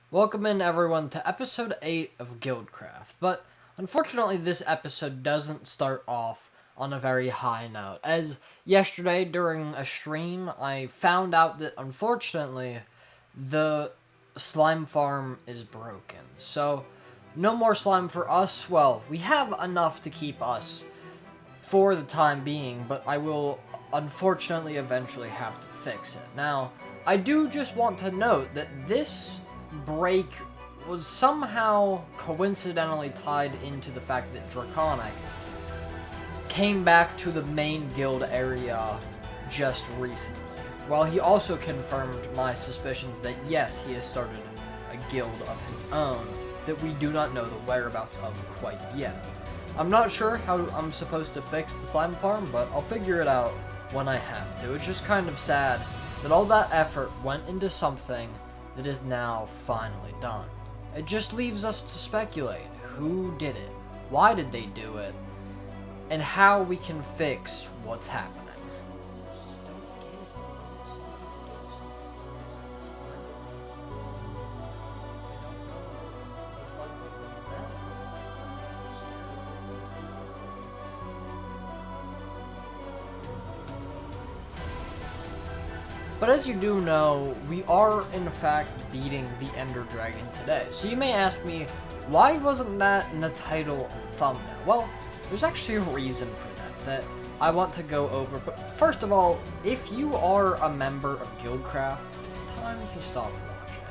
Welcome in everyone to episode 8 of Guildcraft, but unfortunately this episode doesn't start off on a very high note, as yesterday during a stream I found out that unfortunately the slime farm is broken. So no more slime for us. Well, we have enough to keep us for the time being, but I will unfortunately eventually have to fix it. Now, I do just want to note that this break was somehow coincidentally tied into the fact that Draconic came back to the main guild area just recently. While he also confirmed my suspicions that yes, he has started a guild of his own that we do not know the whereabouts of quite yet. I'm not sure how I'm supposed to fix the slime farm, but I'll figure it out when I have to. It's just kind of sad that all that effort went into something that is now finally done. It just leaves us to speculate who did it, why did they do it, and how we can fix what's happening. But as you do know, we are in fact beating the Ender Dragon today. So you may ask me, why wasn't that in the title and thumbnail? Well, there's actually a reason for that I want to go over. But first of all, if you are a member of Guildcraft, it's time to stop watching.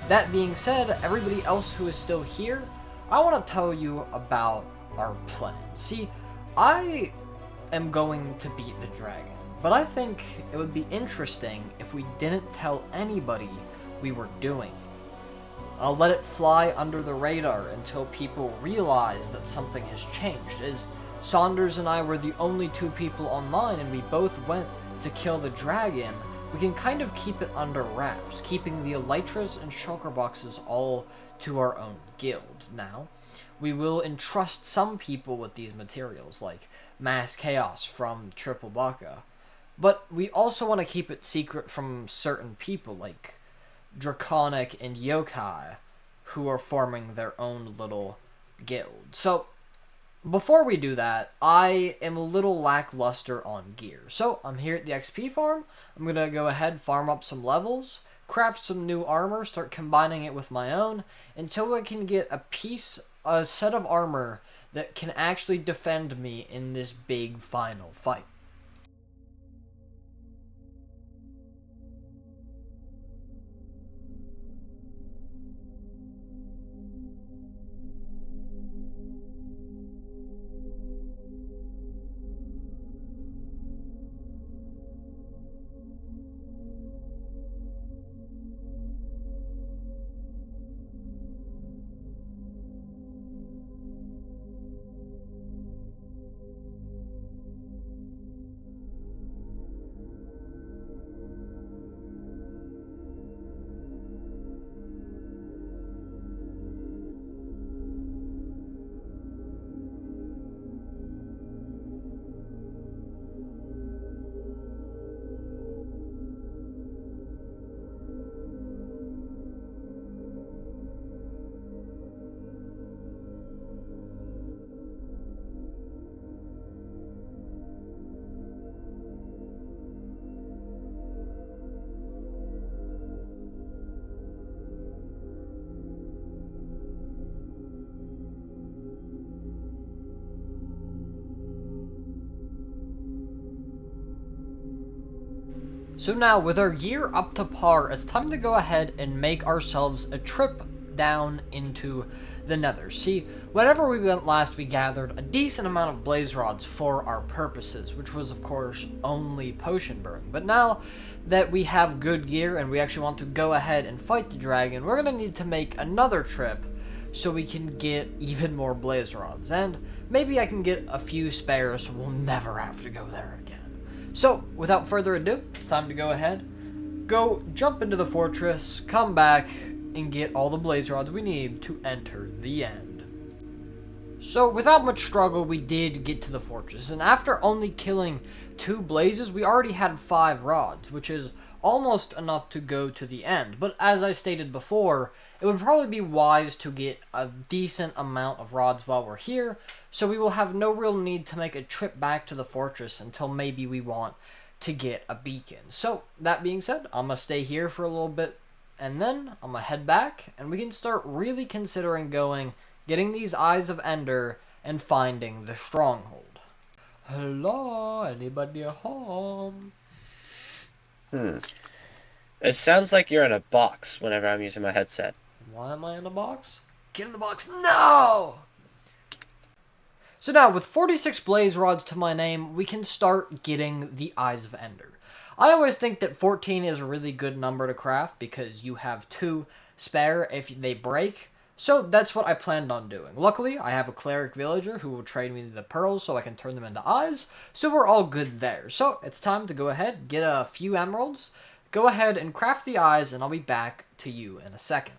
That being said, everybody else who is still here, I want to tell you about our plan. See, I am going to beat the dragon. But I think it would be interesting if we didn't tell anybody we were doing it. I'll let it fly under the radar until people realize that something has changed, as Saunders and I were the only two people online and we both went to kill the dragon. We can kind of keep it under wraps, keeping the elytras and shulker boxes all to our own guild. Now, we will entrust some people with these materials, like Mass Chaos from Triple Baka. But we also want to keep it secret from certain people, like Draconic and Yokai, who are forming their own little guild. So, before we do that, I am a little lackluster on gear. So, I'm here at the XP farm. I'm going to go ahead, farm up some levels, craft some new armor, start combining it with my own, until I can get a set of armor that can actually defend me in this big final fight. So now, with our gear up to par, it's time to go ahead and make ourselves a trip down into the nether. See, whenever we went last, we gathered a decent amount of blaze rods for our purposes, which was, of course, only potion burn. But now that we have good gear and we actually want to go ahead and fight the dragon, we're going to need to make another trip so we can get even more blaze rods. And maybe I can get a few spares so we'll never have to go there again. So, without further ado, it's time to go ahead, go jump into the fortress, come back, and get all the blaze rods we need to enter the end. So, without much struggle, we did get to the fortress, and after only killing 2 blazes, we already had 5 rods, which is almost enough to go to the end. But as I stated before, it would probably be wise to get a decent amount of rods while we're here, so we will have no real need to make a trip back to the fortress until maybe we want to get a beacon. So, that being said, I'm going to stay here for a little bit, and then I'm going to head back, and we can start really considering getting these Eyes of Ender, and finding the stronghold. Hello, anybody home? It sounds like you're in a box whenever I'm using my headset. Why am I in a box? Get in the box. No! So now, with 46 blaze rods to my name, we can start getting the Eyes of Ender. I always think that 14 is a really good number to craft because you have 2 spare if they break. So that's what I planned on doing. Luckily, I have a cleric villager who will trade me the pearls so I can turn them into eyes. So we're all good there. So it's time to go ahead, get a few emeralds, go ahead and craft the eyes, and I'll be back to you in a second.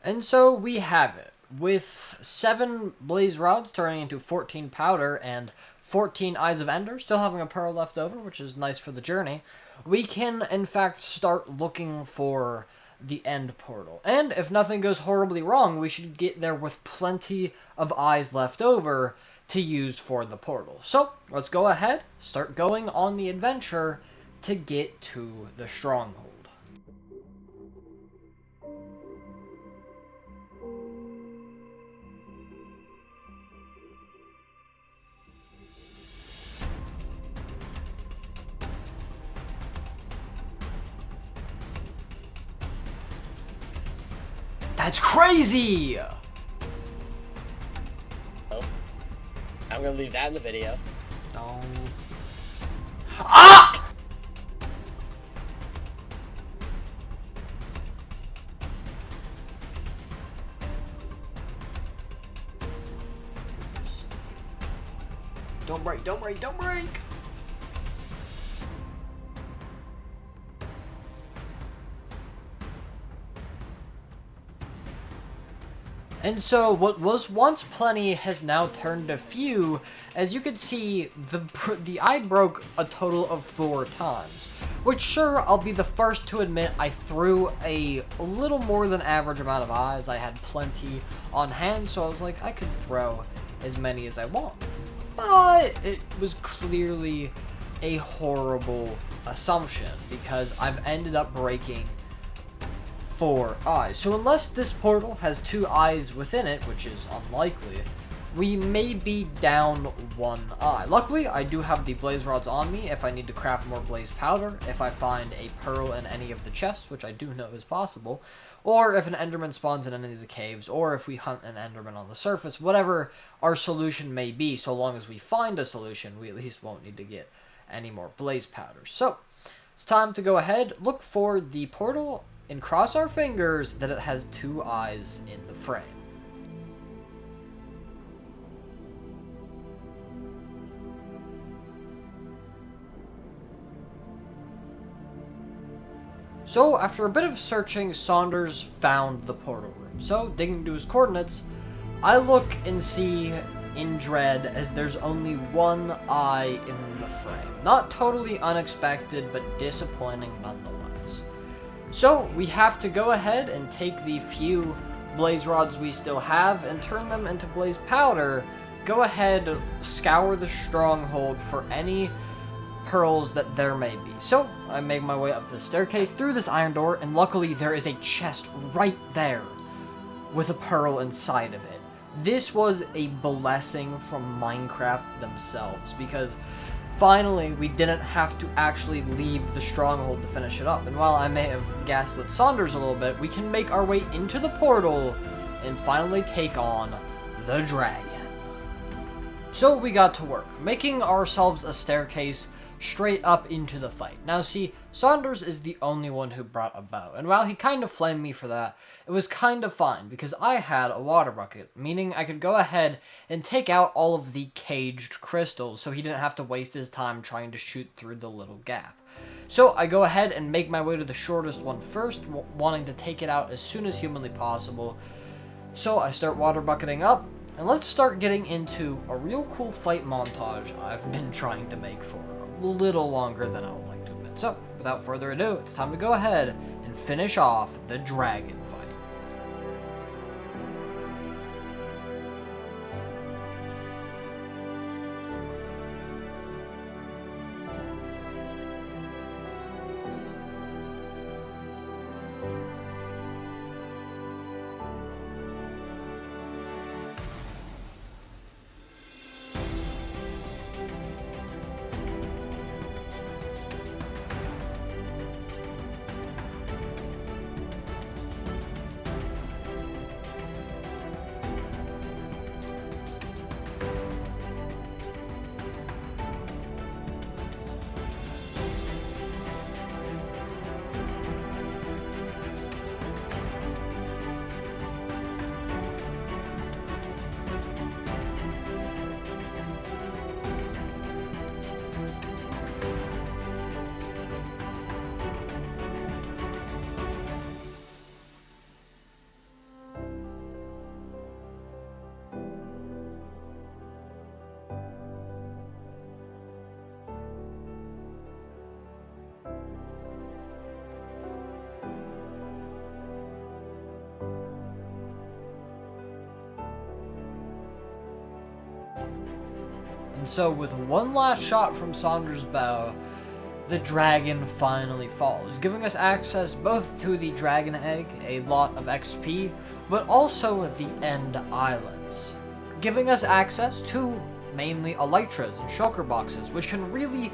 And so we have it. With 7 blaze rods turning into 14 powder and 14 Eyes of Ender, still having a pearl left over, which is nice for the journey, we can in fact start looking for the end portal. And if nothing goes horribly wrong, we should get there with plenty of eyes left over to use for the portal. So let's go ahead, start going on the adventure to get to the stronghold. That's crazy! Oh. I'm gonna leave that in the video. No. Ah! Don't break, don't break, don't break! And so, what was once plenty has now turned to few. As you can see, the eye broke a total of 4 times. Which, sure, I'll be the first to admit I threw a little more than average amount of eyes. I had plenty on hand, so I was like, I could throw as many as I want. But it was clearly a horrible assumption, because I've ended up breaking 4 eyes. So unless this portal has 2 eyes within it, which is unlikely, we may be down 1 eye. Luckily, I do have the blaze rods on me if I need to craft more blaze powder, if I find a pearl in any of the chests, which I do know is possible, or if an enderman spawns in any of the caves, or if we hunt an enderman on the surface, whatever our solution may be, so long as we find a solution, we at least won't need to get any more blaze powder. So, it's time to go ahead, look for the portal, and cross our fingers that it has 2 eyes in the frame. So, after a bit of searching, Saunders found the portal room. So, digging into his coordinates, I look and see in dread as there's only 1 eye in the frame. Not totally unexpected, but disappointing nonetheless. So, we have to go ahead and take the few blaze rods we still have and turn them into blaze powder. Go ahead, scour the stronghold for any pearls that there may be. So, I make my way up the staircase through this iron door, and luckily there is a chest right there with a pearl inside of it. This was a blessing from Minecraft themselves, because finally, we didn't have to actually leave the stronghold to finish it up. And while I may have gaslit Saunders a little bit, we can make our way into the portal and finally take on the dragon. So we got to work, making ourselves a staircase straight up into the fight. Now see, Saunders is the only one who brought a bow, and while he kind of flamed me for that, it was kind of fine, because I had a water bucket, meaning I could go ahead and take out all of the caged crystals, so he didn't have to waste his time trying to shoot through the little gap. So I go ahead and make my way to the shortest one first, wanting to take it out as soon as humanly possible. So I start water bucketing up, and let's start getting into a real cool fight montage I've been trying to make for a little longer than I would like to admit. So, without further ado, it's time to go ahead and finish off the dragon fight. And so with one last shot from Saunders' bow, the dragon finally falls, giving us access both to the dragon egg, a lot of XP, but also the end islands, giving us access to mainly elytras and shulker boxes, which can really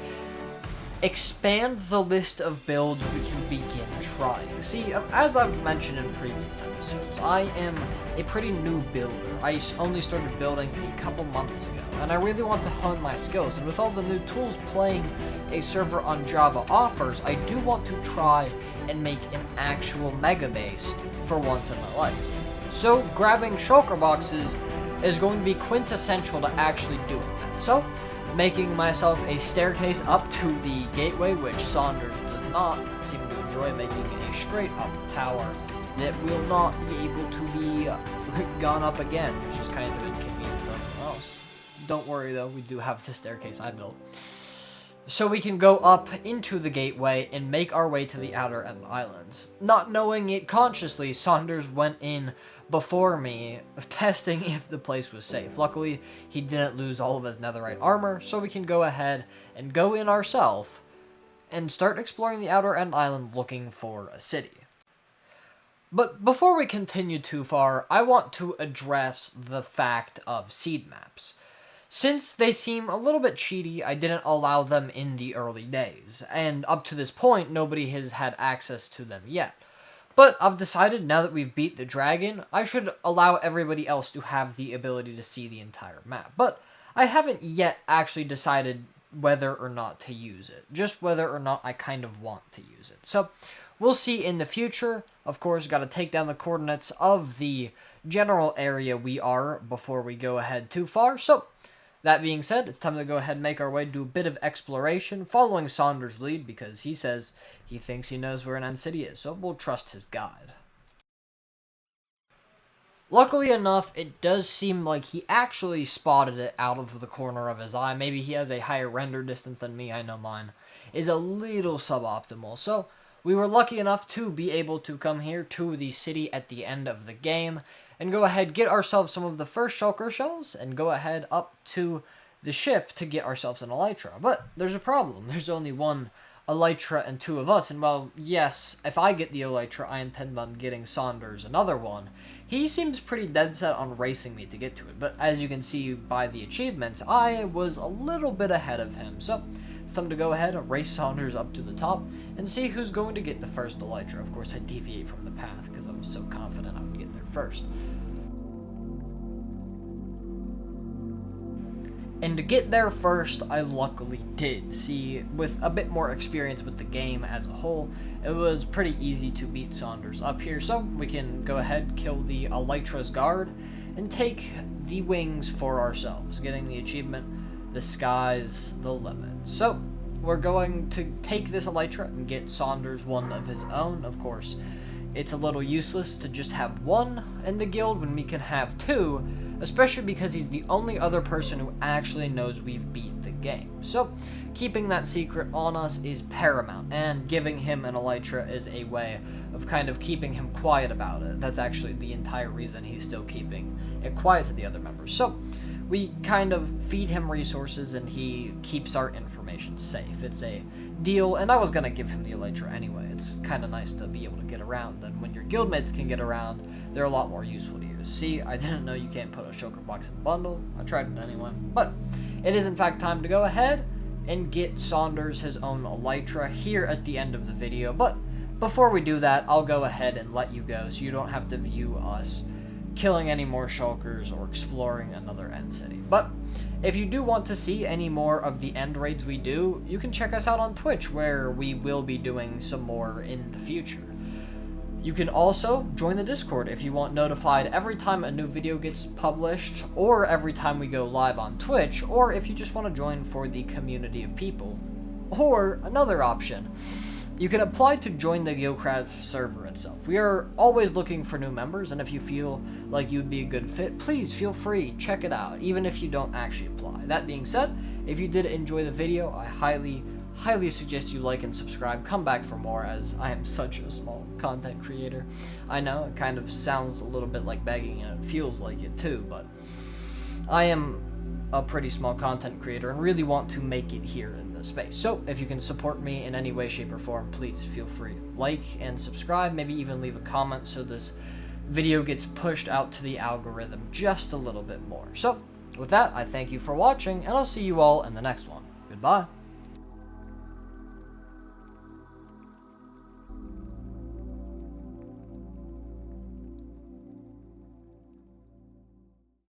expand the list of builds we can begin trying. See, as I've mentioned in previous episodes, I am a pretty new builder. I only started building a couple months ago, and I really want to hone my skills, and with all the new tools playing a server on Java offers, I do want to try and make an actual mega base for once in my life. So grabbing shulker boxes is going to be quintessential to actually doing that. So making myself a staircase up to the gateway, which Saunders does not seem to enjoy, making a straight up tower that will not be able to be gone up again, which is kind of inconvenient for everyone else. Don't worry though, we do have the staircase I built. So we can go up into the gateway and make our way to the outer end islands. Not knowing it consciously, Saunders went in before me, testing if the place was safe. Luckily, he didn't lose all of his netherite armor, so we can go ahead and go in ourselves and start exploring the outer end island looking for a city. But before we continue too far, I want to address the fact of seed maps. Since they seem a little bit cheaty, I didn't allow them in the early days, and up to this point, nobody has had access to them yet. But I've decided now that we've beat the dragon, I should allow everybody else to have the ability to see the entire map. But I haven't yet actually decided whether or not to use it, just whether or not I kind of want to use it. So we'll see in the future. Of course, got to take down the coordinates of the general area we are before we go ahead too far. So that being said, it's time to go ahead and make our way, do a bit of exploration, following Saunders' lead, because he says he thinks he knows where an end city is, so we'll trust his guide. Luckily enough, it does seem like he actually spotted it out of the corner of his eye. Maybe he has a higher render distance than me. I know mine is a little suboptimal. So we were lucky enough to be able to come here to the city at the end of the game and go ahead, get ourselves some of the first shulker shells, and go ahead up to the ship to get ourselves an elytra. But there's a problem. There's only one elytra and two of us, and while, yes, if I get the elytra, I intend on getting Saunders another one, he seems pretty dead set on racing me to get to it. But as you can see by the achievements, I was a little bit ahead of him. So it's time to go ahead and race Saunders up to the top and see who's going to get the first elytra. Of course, I deviate from the path because I was so confident I would get there first. And to get there first, I luckily did. See, with a bit more experience with the game as a whole, it was pretty easy to beat Saunders up here. So we can go ahead, kill the elytra's guard, and take the wings for ourselves, getting the achievement, the sky's the limit. So we're going to take this elytra and get Saunders one of his own. Of course, it's a little useless to just have one in the guild when we can have two, especially because he's the only other person who actually knows we've beat the game. So keeping that secret on us is paramount, and giving him an elytra is a way of kind of keeping him quiet about it. That's actually the entire reason he's still keeping it quiet to the other members. So we kind of feed him resources and he keeps our information safe. It's a deal, and I was going to give him the elytra anyway. It's kind of nice to be able to get around, and when your guildmates can get around, they're a lot more useful to use. See, I didn't know you can't put a shulker box in a bundle. I tried it anyway. But it is in fact time to go ahead and get Saunders his own elytra here at the end of the video. But before we do that, I'll go ahead and let you go so you don't have to view us killing any more shulkers or exploring another end city. But if you do want to see any more of the end raids we do, you can check us out on Twitch, where we will be doing some more in the future. You can also join the Discord if you want notified every time a new video gets published, or every time we go live on Twitch, or if you just want to join for the community of people. Or another option, you can apply to join the Guildcraft server itself. We are always looking for new members, and if you feel like you'd be a good fit, please feel free, check it out, even if you don't actually apply. That being said, if you did enjoy the video, I highly suggest you like and subscribe. Come back for more, as I am such a small content creator. I know, it kind of sounds a little bit like begging, and it feels like it too, but I am a pretty small content creator and really want to make it here in this space. So if you can support me in any way, shape, or form, please feel free to like and subscribe, maybe even leave a comment so this video gets pushed out to the algorithm just a little bit more. So with that, I thank you for watching, and I'll see you all in the next one. Goodbye.